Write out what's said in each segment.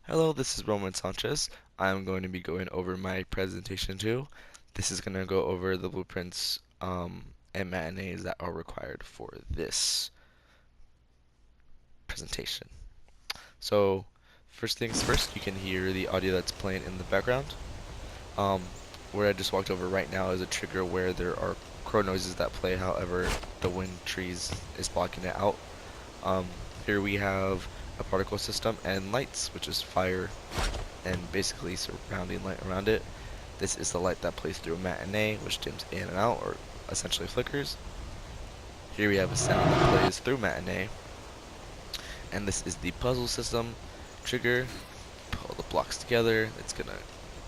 Hello, this is Roman Sanchez. I'm going to be going over my presentation too. This is going to go over the blueprints and matinees that are required for this presentation. So, first things first, you can hear the audio that's playing in the background. Um, where I just walked over right now is a trigger where there are crow noises that play, however, the wind trees is blocking it out. Um, Here we have a particle system and lights, which is fire and basically surrounding light around it. This is the light that plays through a matinee, which dims in and out, or essentially flickers. Here we have a sound that plays through matinee, and this is the puzzle system trigger. Pull the blocks together, it's gonna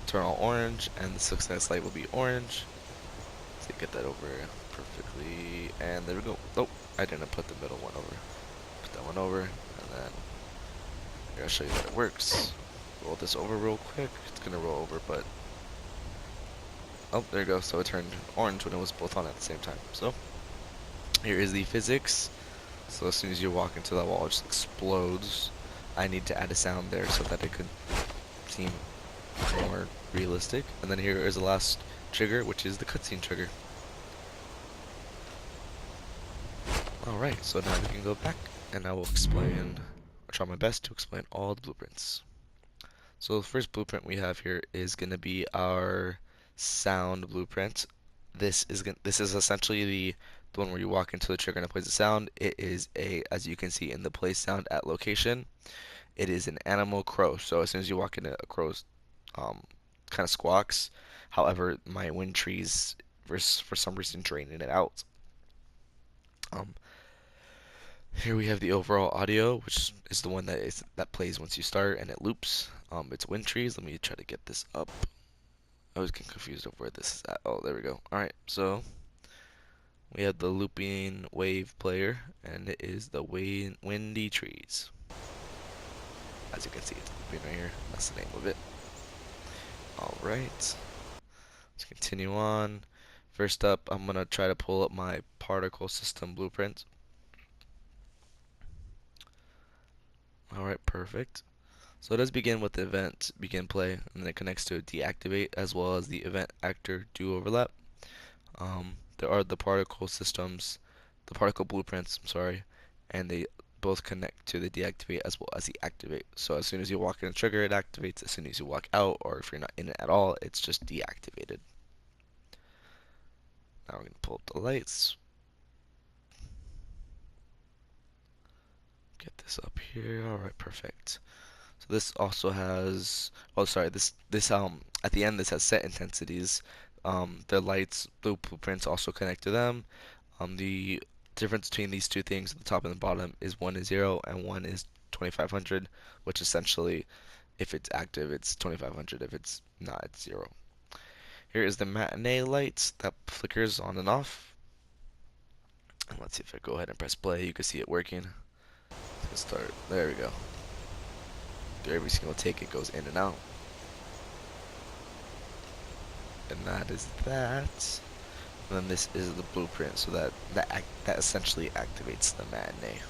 turn all orange, and the success light will be orange. So get that over perfectly, and there we go. Oh, I didn't put the middle one over. Put that one over, and then I'll show you that it works. Roll this over real quick. It's gonna roll over, but oh, there you go. So it turned orange when it was both on at the same time. So here is the physics. So as soon as you walk into that wall, it just explodes. I need to add a sound there so that it could seem more realistic. And then here is the last trigger, which is the cutscene trigger. Alright, so now we can go back and I will explain, I'll try my best to explain all the blueprints. So the first blueprint we have here is going to be our sound blueprint. This is essentially the one where you walk into the trigger and it plays a sound. It is as you can see in the play sound at location, it is an animal crow. So as soon as you walk into a crow's kind of squawks. However, my wind trees for some reason draining it out. Um, Here we have the overall audio, which is the one that plays once you start and it loops. It's wind trees. Let me try to get this up. I was getting confused of where this is at. Oh, there we go. Alright, so we have the looping wave player, and it is the windy trees. As you can see, it's looping right here. That's the name of it. Alright, let's continue on. First up, I'm going to try to pull up my particle system blueprint. Alright, perfect. So it does begin with the event begin play, and then it connects to deactivate as well as the event actor do overlap. There are the particle systems, the particle blueprints, I'm sorry, and they both connect to the deactivate as well as the activate. So as soon as you walk in a trigger, it activates. As soon as you walk out, or if you're not in it at all, it's just deactivated. Now we're going to pull up the lights. Get this up here. Alright, perfect. So this also has, oh sorry, this at the end this has set intensities. The lights, blueprints also connect to them. The difference between these two things at the top and the bottom is one is 0 and one is 2500, which essentially, if it's active, it's 2500. If it's not, it's 0. Here is the matinee lights that flickers on and off. And let's see if I go ahead and press play, you can see it working. Let's start. There we go. Every single take it goes in and out. And that is that. And then this is the blueprint, so that essentially activates the matinee.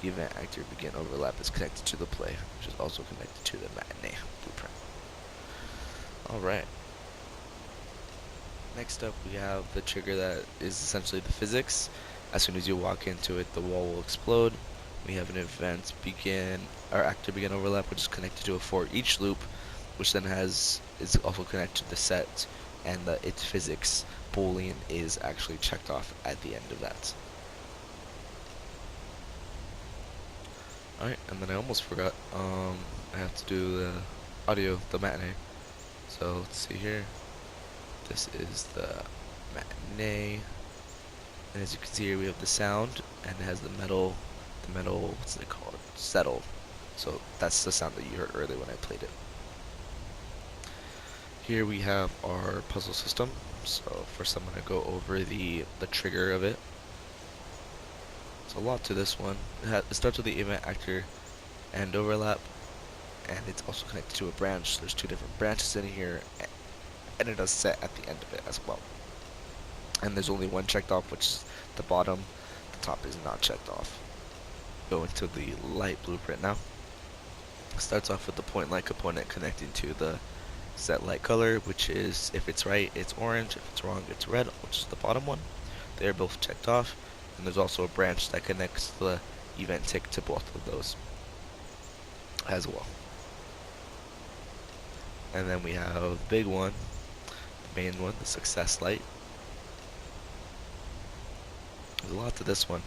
The event actor begin overlap is connected to the play, which is also connected to the matinee blueprint. Alright. Next up we have the trigger that is essentially the physics. As soon as you walk into it, the wall will explode. We have an event begin, or actor begin overlap, which is connected to a for each loop, which then is also connected to the set, and the its physics boolean is actually checked off at the end of that. Alright, and then I almost forgot, I have to do the audio, the matinee. So let's see here. This is the matinee. And as you can see here, we have the sound, and it has the metal, what's it called? Settle. So that's the sound that you heard earlier when I played it. Here we have our puzzle system. So first I'm going to go over the trigger of it. There's a lot to this one. It starts with the event actor and overlap, and it's also connected to a branch. There's two different branches in here, and it does set at the end of it as well. And there's only one checked off, which is the bottom. The top is not checked off. Go into the light blueprint now. Starts off with the point light component connecting to the set light color, which is, if it's right, it's orange, if it's wrong, it's red, which is the bottom one. They're both checked off, and there's also a branch that connects the event tick to both of those as well. And then we have the big one, the main one, the success light. There's a lot to this one.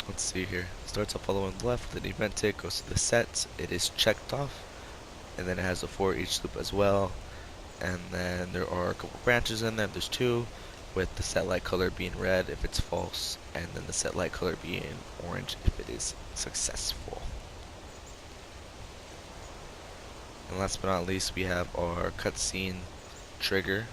Let's see here. Starts off all the way on the left with an event tick, goes to the sets, it is checked off, and then it has a for each loop as well. And then there are a couple branches in there. There's two, with the set light color being red if it's false, and then the set light color being orange if it is successful. And last but not least, we have our cutscene trigger.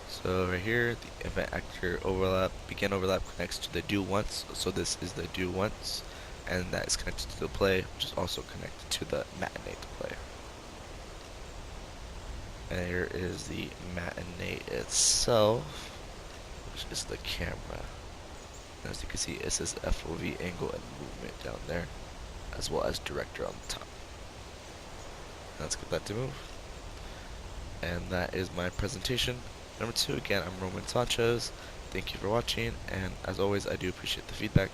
So right here, the event actor overlap, begin overlap connects to the do once. So this is the do once, and that is connected to the play, which is also connected to the matinate play. And here is the matinate itself, which is the camera. And as you can see, it says FOV angle and movement down there, as well as director on the top. Let's get that to move. And that is my presentation. Number 2, again, I'm Roman Sanchez. Thank you for watching, and as always, I do appreciate the feedback.